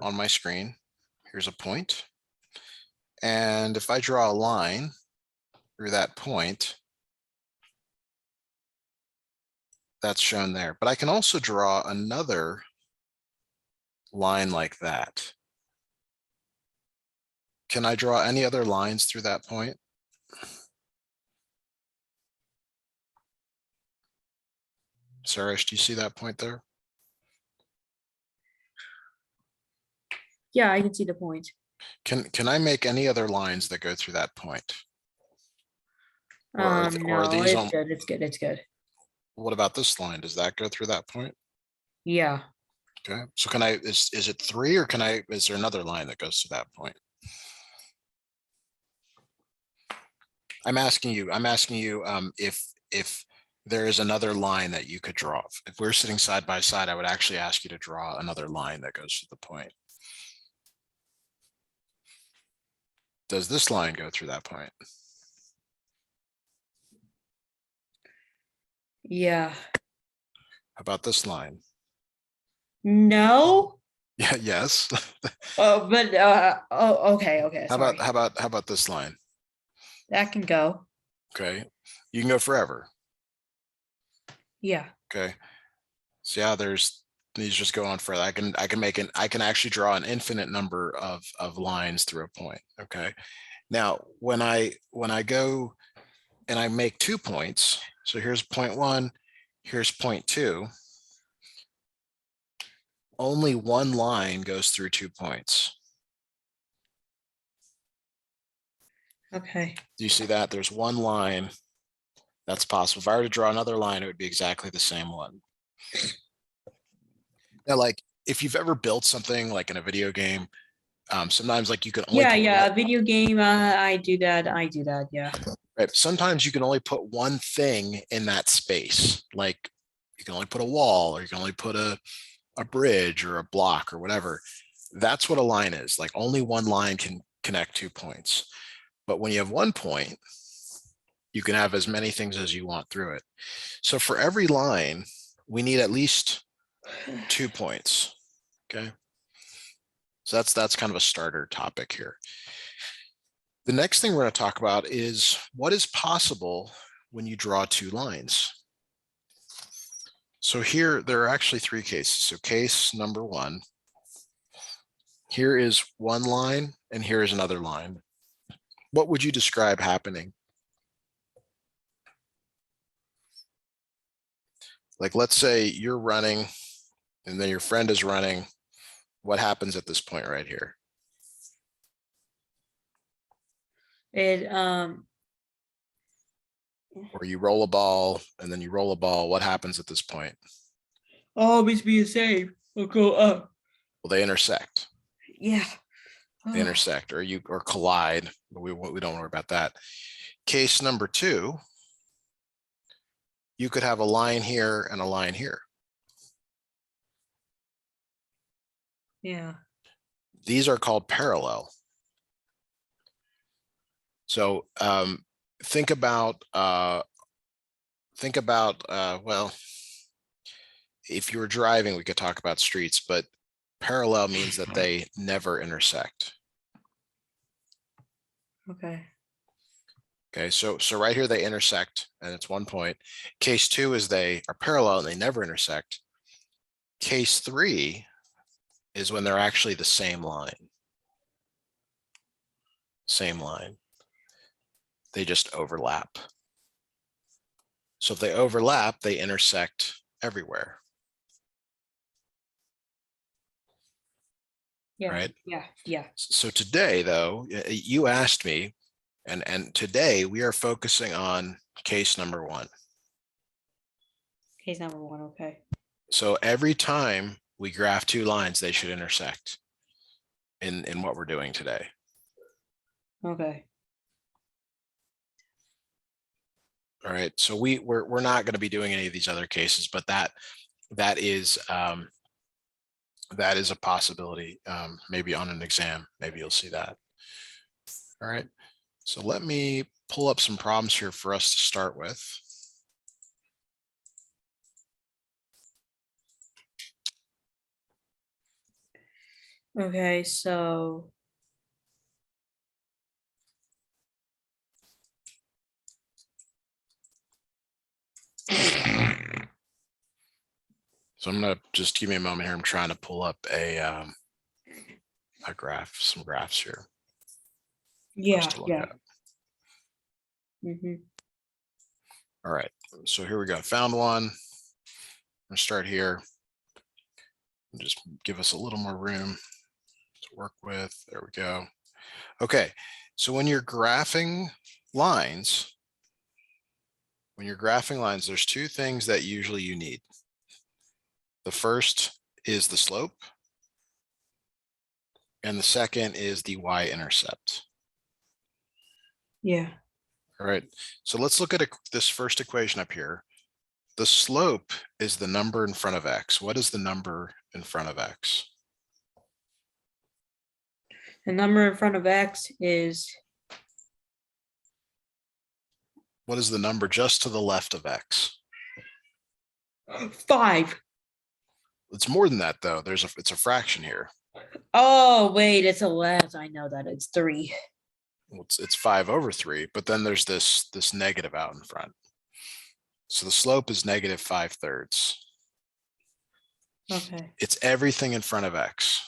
on my screen. Here's a point. And if I draw a line through that point, that's shown there. But I can also draw another line like that. Can I draw any other lines through that point? Sourish, do you see that point there? Yeah, I can see the point. Can I make any other lines that go through that point? No, these it's good. It's good. It's good. What about this line? Does that go through that point? Yeah. Okay. So can I, is it 3 or is there another line that goes to that point? I'm asking you if there is another line that you could draw. If we're sitting side by side, I would actually ask you to draw another line that goes to the point. Does this line go through that point? Yeah. How about this line? No. Yeah, yes. Oh, but okay, okay. How Sorry. about this line? That can go. Okay. You can go forever. Yeah. Okay. So yeah, these just go on further. I can actually draw an infinite number of lines through a point. Okay. Now, when I go and I make 2 points, so here's point 1, here's point 2, only one line goes through 2 points. Okay. Do you see that? There's one line that's possible. If I were to draw another line, it would be exactly the same one. Now, like if you've ever built something like in a video game, sometimes like you can only yeah, video game. I do that. Yeah. Right. Sometimes you can only put one thing in that space. Like you can only put a wall, or you can only put a bridge or a block or whatever. That's what a line is. Like only one line can connect 2 points. But when you have 1 point, you can have as many things as you want through it. So for every line, we need at least 2 points. Okay. So that's kind of a starter topic here. The next thing we're going to talk about is what is possible when you draw 2 lines. So here, there are actually 3 cases. So case number 1, here is one line and here is another line. What would you describe happening? Like, let's say you're running and then your friend is running. What happens at this point right here? It Or you roll a ball and then you roll a ball. What happens at this point? always be the same. We'll go up. Well, they intersect. Yeah. They intersect or collide. We don't worry about that. Case number 2, you could have a line here and a line here. Yeah. These are called parallel. So think about well, if you were driving, we could talk about streets, but parallel means that they never intersect. Okay. Okay, so right here they intersect and it's 1 point. Case 2 is they are parallel and they never intersect. Case 3 is when they're actually the same line. Same line. They just overlap. So if they overlap, they intersect everywhere. Yeah. Right? Yeah. So today, though, you asked me, and today we are focusing on case number 1. Case number 1. Okay. So every time we graph 2 lines, they should intersect in what we're doing today. Okay. All right. So we're not going to be doing any of these other cases, but that is a possibility. Maybe on an exam, maybe you'll see that. All right. So let me pull up some problems here for us to start with. Okay, so So I'm gonna just give me a moment here. I'm trying to pull up a graph, some graphs here for us yeah, to look yeah. at. Hmm. All right, so here we go. Found one. I'm gonna start here. And just give us a little more room to work with. There we go. Okay, so when you're graphing lines, there's two things that usually you need. The first is the slope, and the second is the y-intercept. Yeah. All right, so let's look at this first equation up here. The slope is the number in front of x. What is the number in front of x? The number in front of x is What is the number just to the left of x? 5. It's more than that though. It's a fraction here. Oh, wait, it's a less. I know that it's 3. Well, it's 5/3, but then there's this negative out in front. So the slope is -5/3. Okay. It's everything in front of x.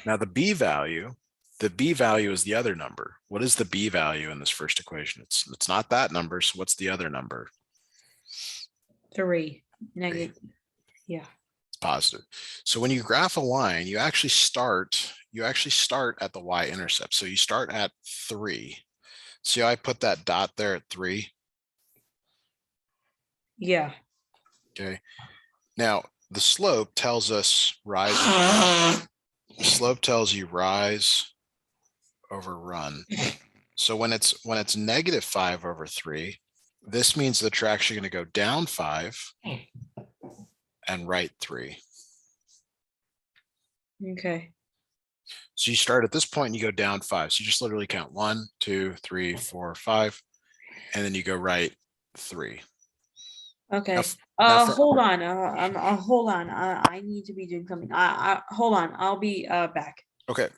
Now the b value is the other number. What is the b value in this first equation? It's not that number. So what's the other number? 3. Negative. Yeah. It's positive. So when you graph a line, you actually start at the y-intercept. So you start at 3. See how I put that dot there at 3? Yeah. Okay. Now the slope tells us rise. The slope tells you rise over run. So when it's -5/3, this means that you're actually going to go down 5 and right 3. Okay. So you start at this point and you go down 5. So you just literally count 1, 2, 3, 4, 5, and then you go right 3. Okay. Hold on. Hold on. I need to be doing something. Hold on. I'll be back. Okay.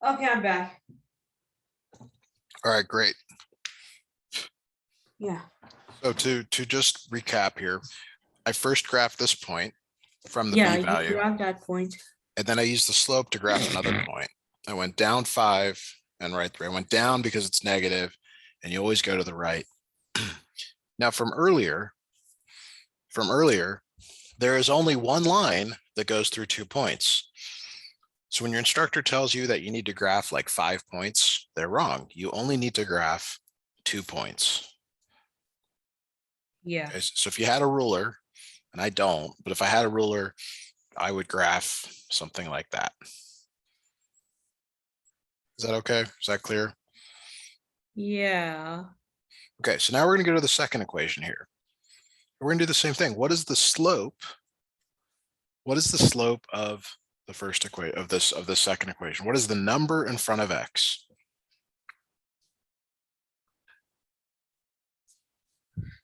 Okay, I'm back. All right, great. Yeah. So to just recap here, I first graphed this point from the Yeah, b you value, grabbed that point. and then I used the slope to graph another point. I went down 5 and right 3. I went down because it's negative, and you always go to the right. Now from earlier, there is only one line that goes through 2 points. So when your instructor tells you that you need to graph like 5 points, they're wrong. You only need to graph 2 points. Yeah. Okay, so if you had a ruler, and I don't, but if I had a ruler, I would graph something like that. Is that okay? Is that clear? Yeah. Okay, so now we're going to go to the second equation here. We're going to do the same thing. What is the slope? What is the slope of the first equation of the second equation? What is the number in front of x?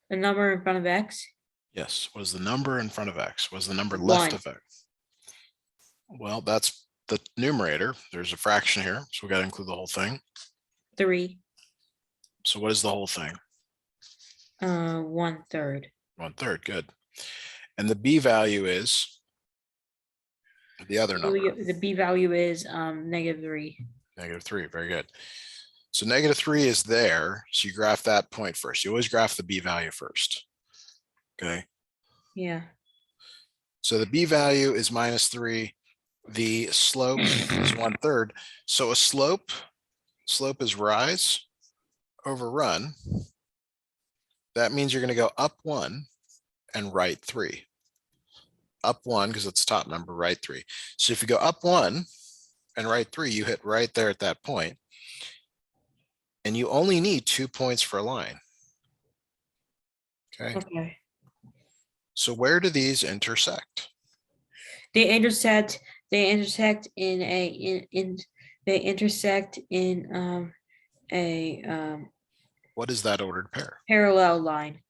The number in front of x? Yes. What is the number in front of x? What is the number left 1. of x? Well, that's the numerator. There's a fraction here, so we got to include the whole thing. 3. So what is the whole thing? 1/3. 1/3. Good. And the b value is the other number. The b value is -3. -3. Very good. So -3 is there. So you graph that point first. You always graph the b value first. Okay. Yeah. So the b value is -3. The slope is 1/3. So a slope is rise over run. That means you're going to go up 1 and right 3. Up 1 because it's top number, right 3. So if you go up 1 and right 3, you hit right there at that point. And you only need 2 points for a line. Okay. Okay. So where do these intersect? They intersect in a What is that ordered pair? parallel line.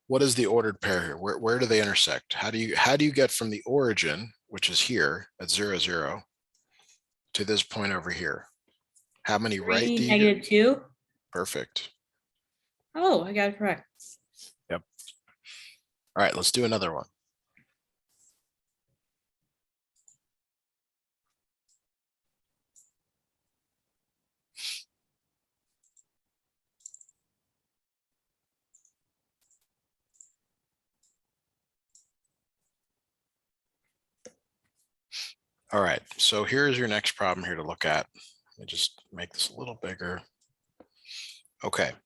What is the ordered pair here? Where do they intersect? How do you get from the origin, which is here at 0, 0, to this point over here? How many right do you get? -2. Perfect. Oh, I got it correct. Yep. All right, let's do another one. All right, so here's your next problem here to look at. Let me just make this a little bigger. Okay.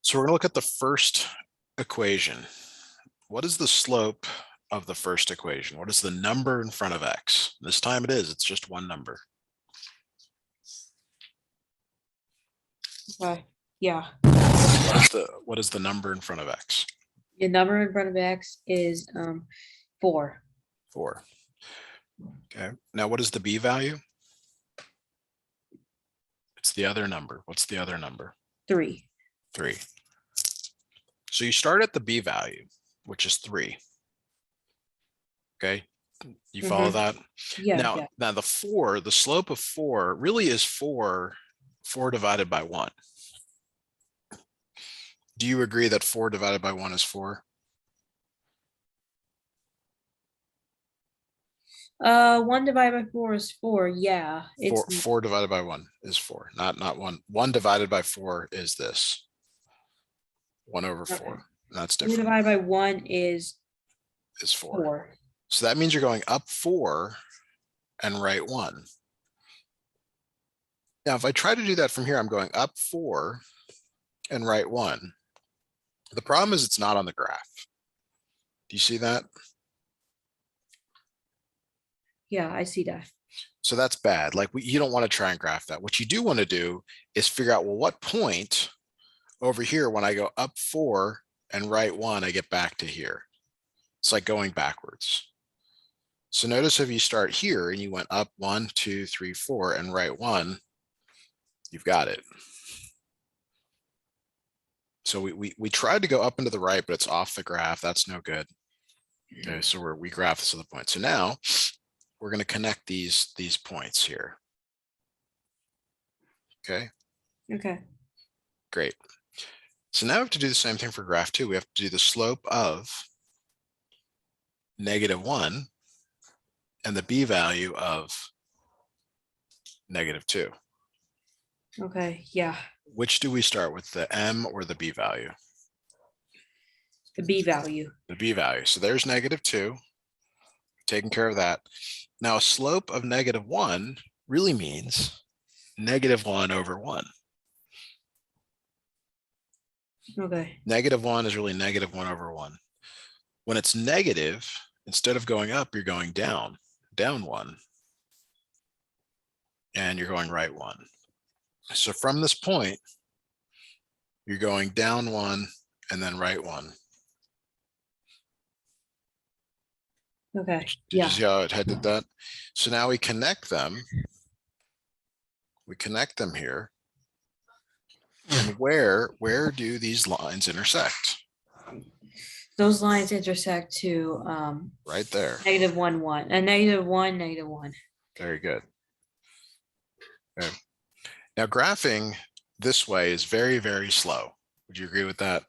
So we're going to look at the first equation. What is the slope of the first equation? What is the number in front of x? This time it's just one number. Okay. Yeah. What is the number in front of x? The number in front of x is 4. 4. Okay. Now what is the b value? It's the other number. What's the other number? 3. 3. So you start at the b value, which is 3. Okay. You follow that? Yeah. Now the slope of 4 really is 4 divided by 1. Do you agree that 4 divided by 1 is 4? 1 divided by 4 is 4. Yeah. It's 4 divided by 1 is 4, not 1. 1 divided by 4 is this. 1 over 4. That's 4 different. divided by 1 is 4. So that means you're going up 4 and right 1. Now, if I try to do that from here, I'm going up 4 and right 1. The problem is it's not on the graph. Do you see that? Yeah, I see that. So that's bad. Like you don't want to try and graph that. What you do want to do is figure out, well, what point over here, when I go up 4 and right 1, I get back to here. It's like going backwards. So notice if you start here and you went up 1, 2, 3, 4 and right 1, you've got it. So we tried to go up into the right, but it's off the graph. That's no good. Okay, so we graph this to the point. So now we're going to connect these points here. Okay. Okay. Great. So now we have to do the same thing for graph 2. We have to do the slope of -1 and the b value of -2. Okay. Yeah. Which do we start with, the m or the b value? The b value. The b value. So there's -2. taking care of that. Now a slope of -1 really means -1 over 1. Okay. -1 is really -1 over 1. When it's negative, instead of going up, you're going down 1, and you're going right 1. So from this point, you're going down 1 and then right 1. Okay. Did you see how it did that? So now we connect them. We connect them here. And where do these lines intersect? Those lines intersect to Right there. -1, 1, a -1, -1. Very good. Okay. Now graphing this way is very, very slow. Would you agree with that?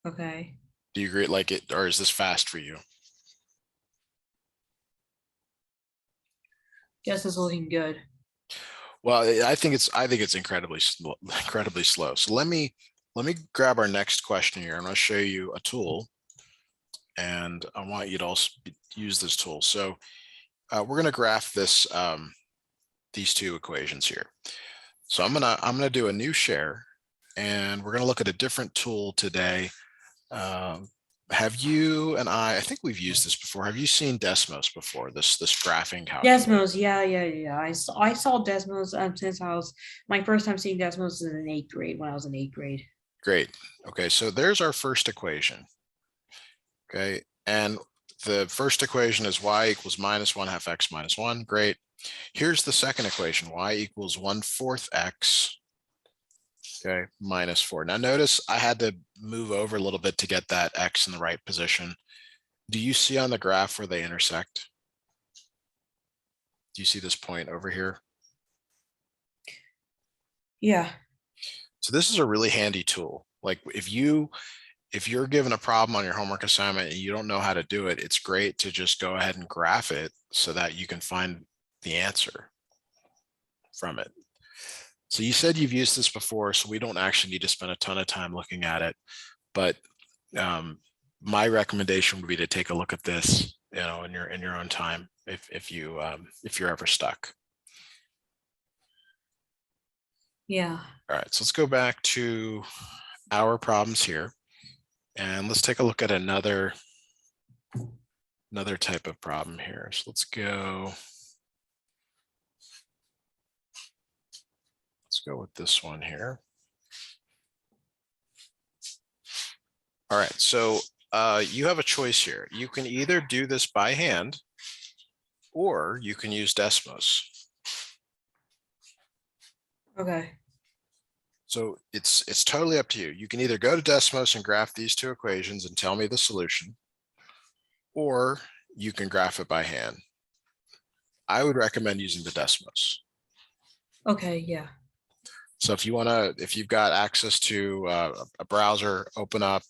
Okay. Do you agree like it, or is this fast for you? Guess it's looking good. Well, I think it's incredibly slow. So let me grab our next question here. I'm going to show you a tool, and I want you to also use this tool. So we're going to graph this these two equations here. So I'm gonna do a new share, and we're going to look at a different tool today. Have you and I think we've used this before. Have you seen Desmos before? This graphing calculator? Desmos, yeah. I saw Desmos since I was my first time seeing Desmos is in 8th grade when I was in 8th grade. Great. Okay, so there's our first equation. Okay, and the first equation is y equals -1/2 x minus 1. Great. Here's the second equation, y equals 1/4 x, okay, minus 4. Now notice I had to move over a little bit to get that x in the right position. Do you see on the graph where they intersect? Do you see this point over here? Yeah. So this is a really handy tool. Like if you're given a problem on your homework assignment and you don't know how to do it, it's great to just go ahead and graph it so that you can find the answer from it. So you said you've used this before, so we don't actually need to spend a ton of time looking at it. But my recommendation would be to take a look at this, in your own time, if you're ever stuck. Yeah. All right, so let's go back to our problems here, and let's take a look at another type of problem here. So let's go with this one here. All right, so you have a choice here. You can either do this by hand, or you can use Desmos. Okay. So it's totally up to you. You can either go to Desmos and graph these two equations and tell me the solution, or you can graph it by hand. I would recommend using the Desmos. Okay, yeah. So if you've got access to a browser, open up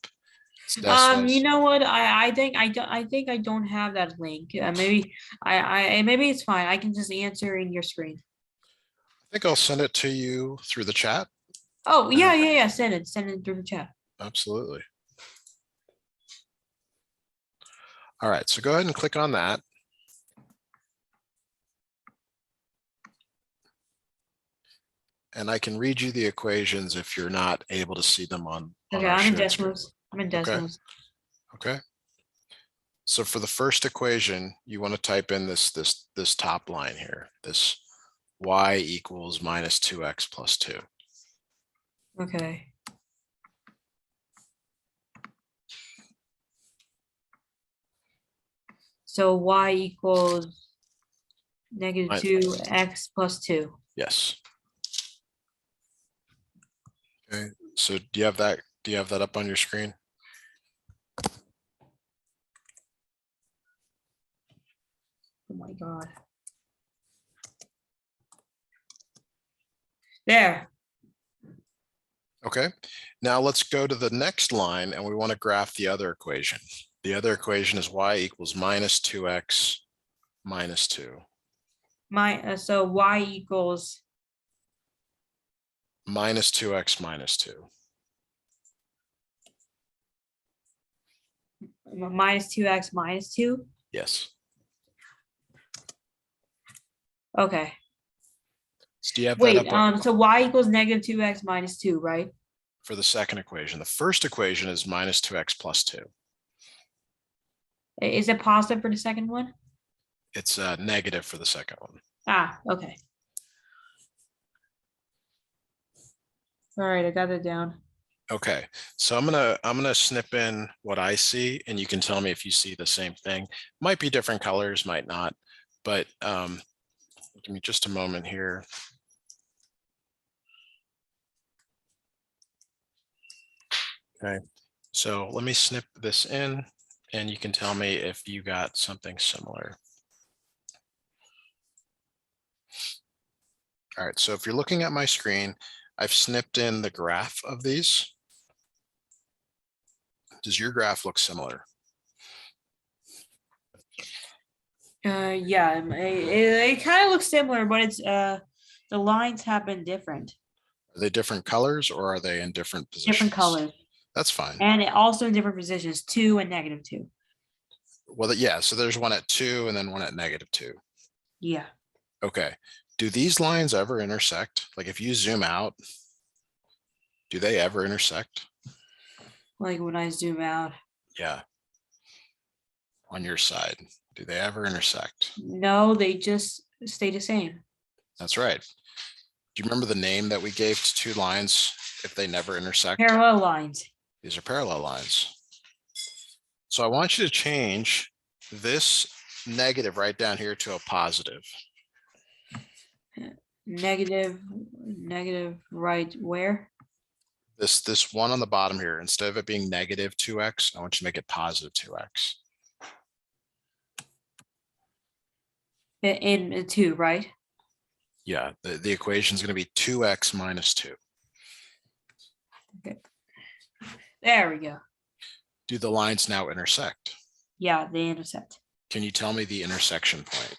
You Desmos. know what? I think I don't have that link. Maybe maybe it's fine. I can just answer in your screen. I think I'll send it to you through the chat. Oh, yeah. Send it through the chat. Absolutely. All right, so go ahead and click on that. And I can read you the equations if you're not able to see them on Okay, our I'm in shared screen. Desmos. I'm in Desmos. Okay. So for the first equation, you want to type in this top line here, this y equals -2x plus 2. Okay. So y equals -2x plus 2. Yes. Okay. So do you have that up on your screen? Oh my God. There. Okay. Now let's go to the next line, and we want to graph the other equation. The other equation is y equals -2x minus 2. So y equals -2x minus 2. -2x minus 2. Yes. Okay. So do you have that Wait, up so y equals negative 2x minus 2, right? for the second equation? The first equation is minus 2x plus 2. Is it positive for the second one? It's negative for the second one. Ah, okay. All right, I got it down. Okay, so I'm gonna snip in what I see, and you can tell me if you see the same thing. Might be different colors, might not, but give me just a moment here. Okay, so let me snip this in, and you can tell me if you got something similar. All right, so if you're looking at my screen, I've snipped in the graph of these. Does your graph look similar? Yeah, it kind of looks similar, but it's the lines have been different. Are they different colors or are they in different positions? Different colors. That's fine. And also in different positions, 2 and negative 2. Well, yeah, so there's one at 2 and then one at negative 2. Yeah. Okay. Do these lines ever intersect? Like if you zoom out, do they ever intersect? Like when I zoom out. Yeah. On your side, do they ever intersect? No, they just stay the same. That's right. Do you remember the name that we gave to two lines if they never intersect? Parallel lines. These are parallel lines. So I want you to change this negative right down here to a positive. Negative, right where? This one on the bottom here, instead of it being negative 2x, I want you to make it positive 2x. In 2, right? Yeah, the equation is going to be 2x minus 2. Okay. There we go. Do the lines now intersect? Yeah, they intersect. Can you tell me the intersection point?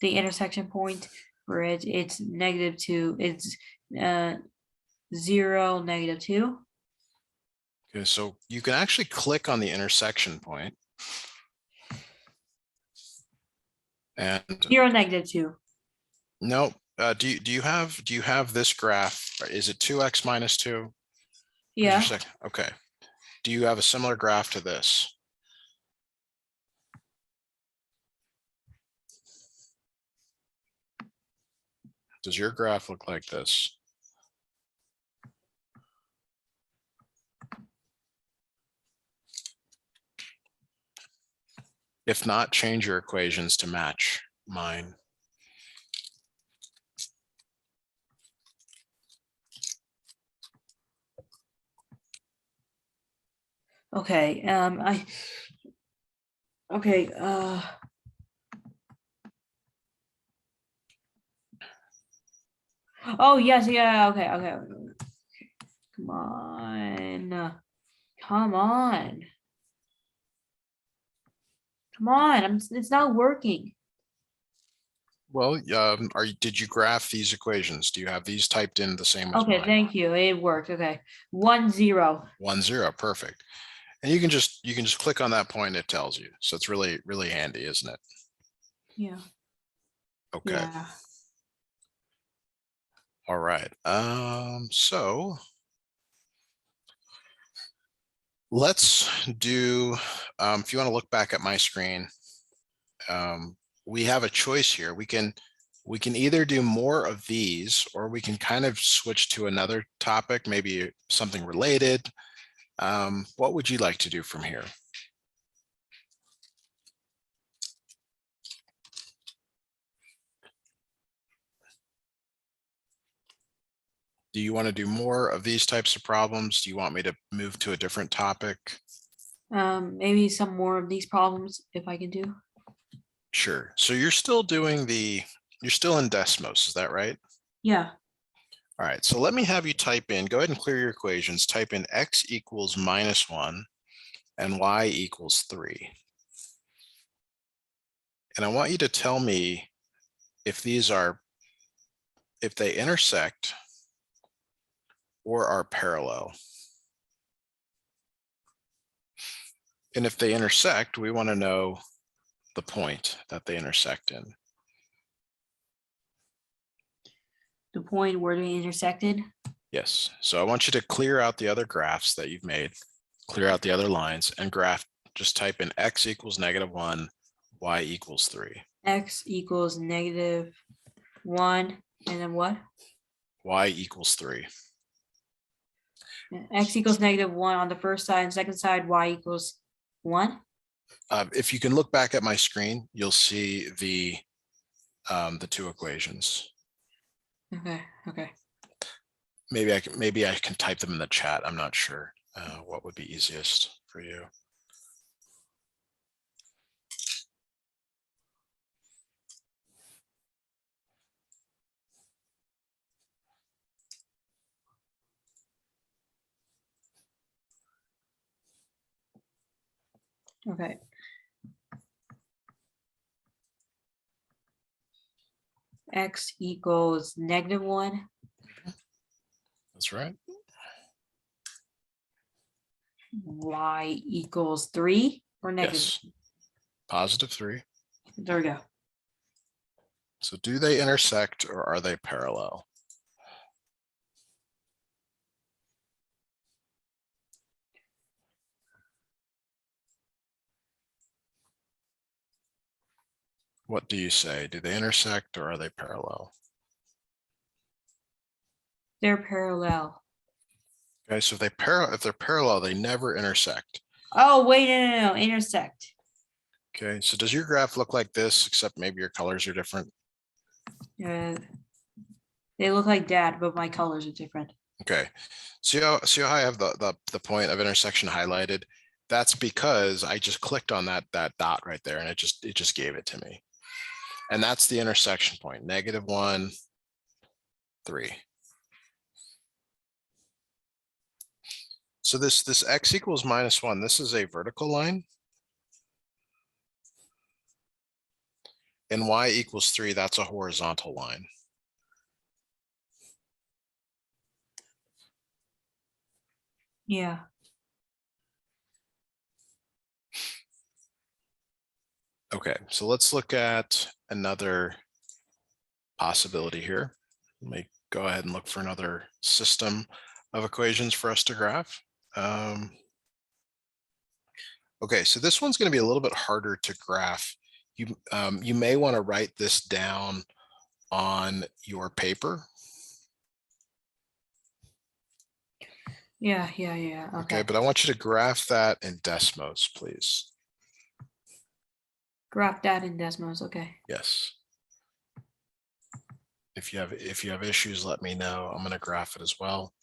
The intersection point for it's negative 2. It's 0, negative 2. Okay, so you can actually click on the intersection point. And 0, negative 2. no, do you have this graph? Is it 2x minus 2? Yeah. Okay. Do you have a similar graph to this? Does your graph look like this? If not, change your equations to match mine. Okay. Okay. Oh yes. Yeah. Okay. Okay. Come on. Come on. Come on. It's not working. Well, did you graph these equations? Do you have these typed in the same as Okay. mine? Thank you. It worked. Okay. 1, 0. 1, 0, perfect. And you can just click on that point, it tells you. So it's really, really handy, isn't it? Yeah. Okay. Yeah. All right. So let's do, if you want to look back at my screen, we have a choice here. We can either do more of these, or we can kind of switch to another topic, maybe something related. What would you like to do from here? Do you want to do more of these types of problems? Do you want me to move to a different topic? Maybe some more of these problems if I can do. Sure. So you're still doing you're still in Desmos, is that right? Yeah. All right, so let me have you type in, go ahead and clear your equations, type in x equals -1 and y equals 3. And I want you to tell me if if they intersect or are parallel. And if they intersect, we want to know the point that they intersect in. The point where they intersected? Yes. So I want you to clear out the other graphs that you've made, clear out the other lines, and graph, just type in x equals -1, y equals 3. X equals -1, and then what? Y equals 3. X equals -1 on the first side, and second side, y equals 1. If you can look back at my screen, you'll see the two equations. Okay. Maybe I can type them in the chat. I'm not sure what would be easiest for you. Okay. X equals -1. That's right. Y equals 3 or negative? Yes. +3. There we go. So do they intersect or are they parallel? What do you say? Do they intersect or are they parallel? They're parallel. Okay, so if they're parallel, they never intersect. Oh, wait, no, intersect. Okay, so does your graph look like this, except maybe your colors are different? They look like that, but my colors are different. Okay, see how I have the point of intersection highlighted? That's because I just clicked on that dot right there, and it just gave it to me. And that's the intersection point, -1, 3. So this x equals -1, this is a vertical line. And y equals 3, that's a horizontal line. Yeah. Okay, so let's look at another possibility here. Let me go ahead and look for another system of equations for us to graph. Okay, so this one's going to be a little bit harder to graph. You may want to write this down on your paper. Yeah. Okay, but I want you to graph that in Desmos, please. Graph that in Desmos. Okay. Yes. If you have issues, let me know. I'm going to graph it as well.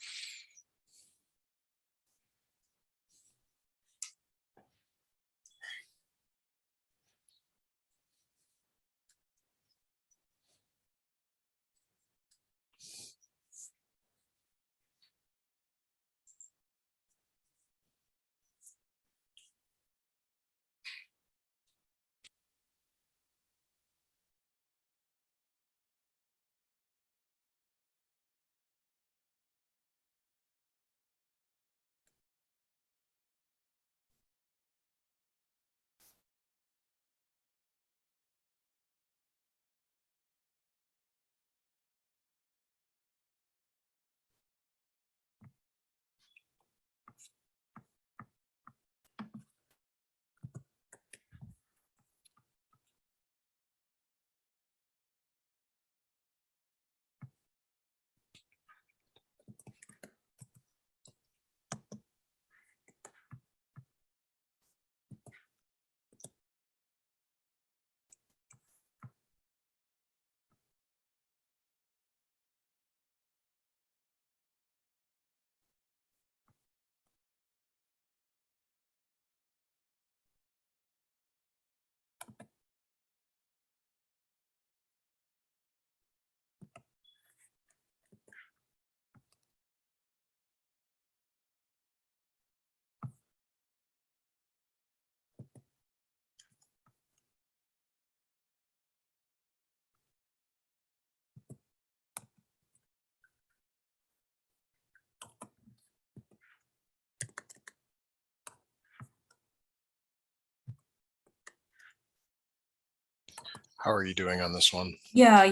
How are you doing on this one? Yeah.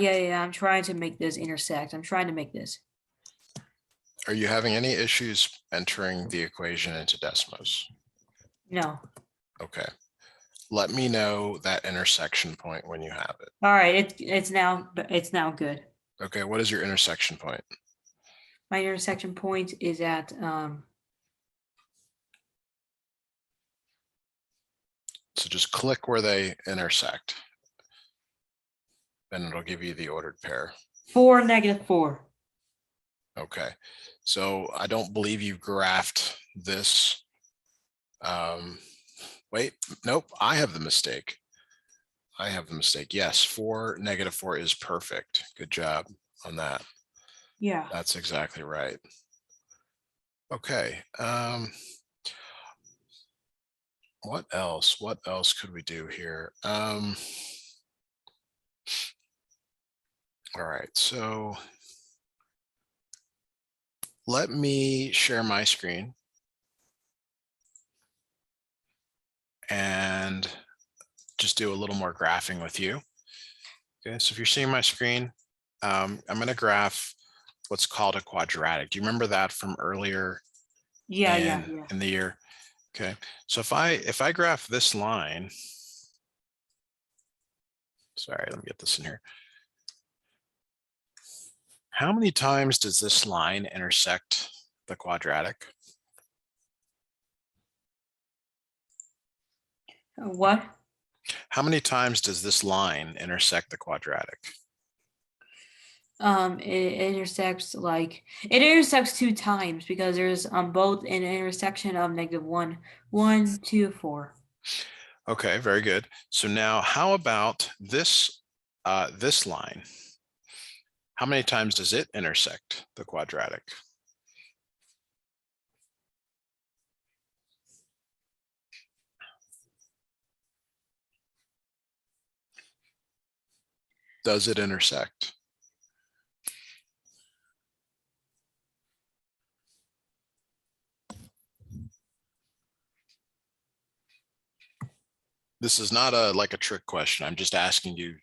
I'm trying to make this intersect. I'm trying to make this. Are you having any issues entering the equation into Desmos? No. Okay. Let me know that intersection point when you have it. All right. It's now good. Okay. What is your intersection point? My intersection point is at So just click where they intersect. Then it'll give you the ordered pair. 4, -4. Okay. So I don't believe you graphed this. Wait, nope, I have the mistake. Yes, 4, -4 is perfect. Good job on that. Yeah. That's exactly right. Okay. What else? What else could we do here? All right, so let me share my screen and just do a little more graphing with you. Okay, so if you're seeing my screen, I'm going to graph what's called a quadratic. Do you remember that from earlier Yeah. in the year? Okay, so if I graph this line, sorry, let me get this in here. How many times does this line intersect the quadratic? What? How many times does this line intersect the quadratic? It intersects it intersects 2 times because there's both an intersection of -1, 1, 2, 4. Okay, very good. So now how about this this line? How many times does it intersect the quadratic? Does it intersect? This is not like a trick question. I'm just asking you,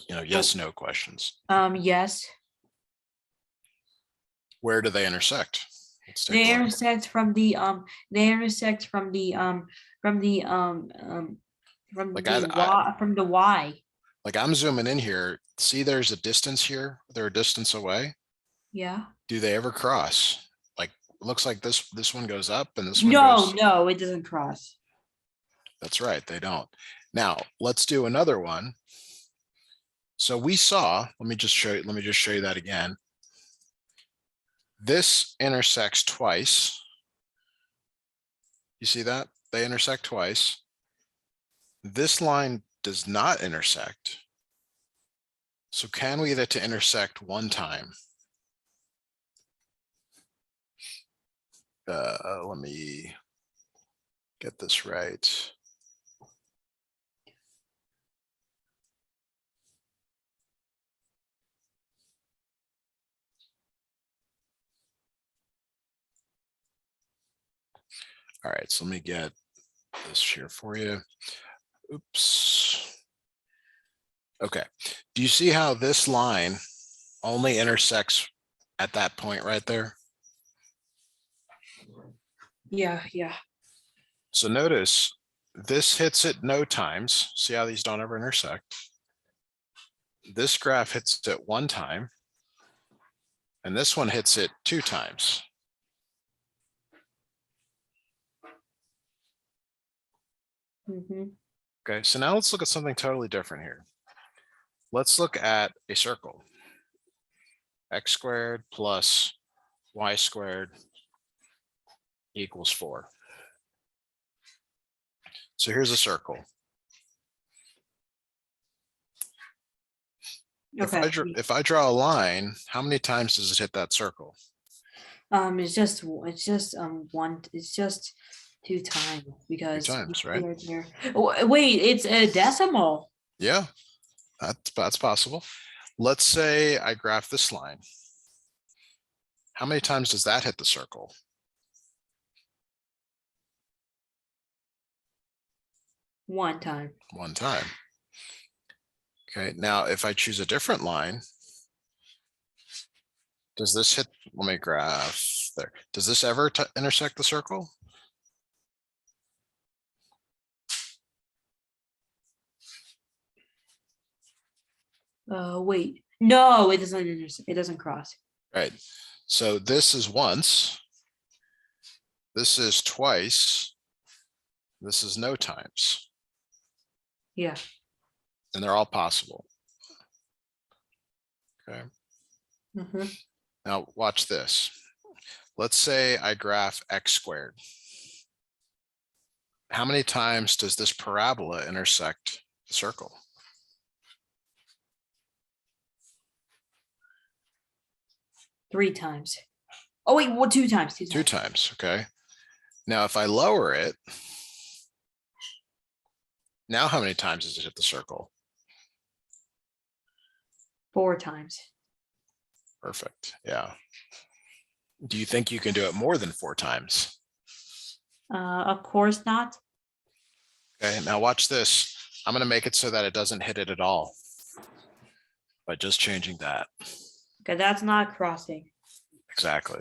yes, no questions. Yes. Where do they intersect? Let's take They a look. intersect from the from the Y. Like I'm zooming in here. See, there's a distance here. They're a distance away. Yeah. Do they ever cross? Like, it looks like this one goes up and this one goes. No, it doesn't cross. That's right, they don't. Now let's do another one. So we saw, let me just show you that again. This intersects twice. You see that? They intersect twice. This line does not intersect. So can we get it to intersect one time? Let me get this right. All right, so let me get this here for you. Oops. Okay. Do you see how this line only intersects at that point right there? Yeah. So notice this hits it no times. See how these don't ever intersect? This graph hits it one time, and this one hits it 2 times. Okay, so now let's look at something totally different here. Let's look at a circle. X squared plus y squared equals 4. So here's a circle. Okay. If I draw a line, how many times does it hit that circle? It's just 2 times because 2 times, right? Wait, it's a decimal. Yeah, that's possible. Let's say I graph this line. How many times does that hit the circle? 1 time. 1 time. Okay, now if I choose a different line, does this hit, let me graph there. Does this ever intersect the circle? Wait. No, it doesn't intersect. It doesn't cross. Right. So this is once. This is twice. This is no times. Yeah. And they're all possible. Okay. Mhm. Now watch this. Let's say I graph x squared. How many times does this parabola intersect the circle? Three times. Oh wait, what? Two times. Two times. Two times. Okay. Now if I lower it, now how many times does it hit the circle? Four times. Perfect. Yeah. Do you think you can do it more than four times? Of course not. Okay. Now watch this. I'm going to make it so that it doesn't hit it at all by just changing that. Okay, that's not crossing. Exactly.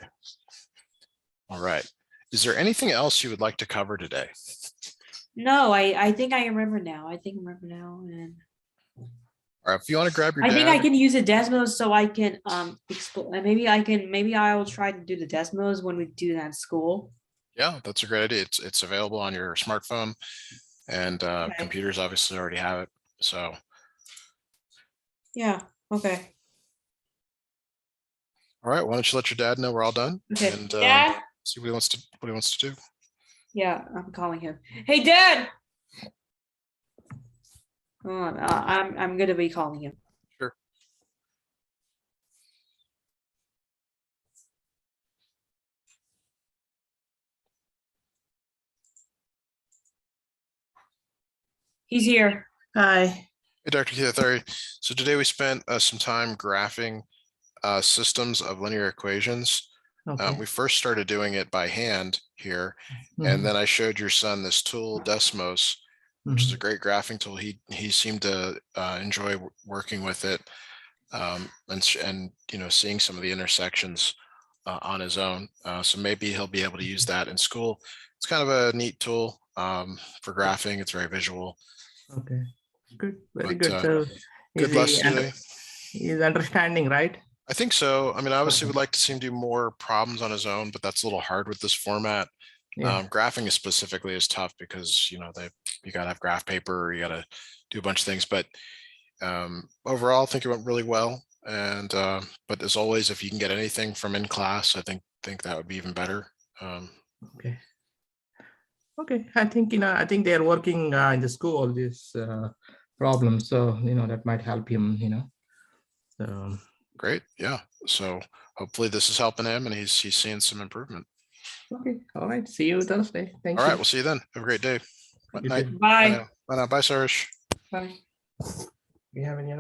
All right. Is there anything else you would like to cover today? No, I think I remember now. And Or if you want to grab your I think I dad, can use a Desmos so I can explore. Maybe I will try to do the Desmos when we do that at school. yeah, that's a great idea. It's available on your smartphone, and Okay. computers obviously already have it. So Yeah. Okay. all right, why don't you let your dad know we're all done, Okay. and Dad. see what he wants to do. Yeah, I'm calling him. Hey, Dad. Hold on. I'm gonna be calling him. Sure. He's here. Hi. Hey, Dr. Theory. So today we spent some time graphing systems of linear equations. Okay. We first started doing it by hand here, Mhm. and then I showed your son this tool, Desmos, which is a great graphing tool. He seemed to enjoy working with it, and seeing some of the intersections on his own. So maybe he'll be able to use that in school. It's kind of a neat tool for graphing. It's very visual. Okay. Good. Very But, good. So good lesson today. He's understanding, right? I think so. I mean, obviously, Okay. would like to see him do more problems on his own, but that's a little hard with this format. Yeah. Graphing is specifically is tough because you got to have graph paper, you got to do a bunch of things. But overall, I think it went really well. And but as always, if you can get anything from in class, I think that would be even better. Okay. Okay. I think I think they are working in the school all these problems, so that might help him. So. Great. Yeah. So hopefully this is helping him, and he's seeing some improvement. Okay. All right. See you Thursday. Thank you. All right. We'll see you then. Have a great day. You Night. too. Bye Bye. now. Bye now. Bye, Sourish. Bye. Do you have any other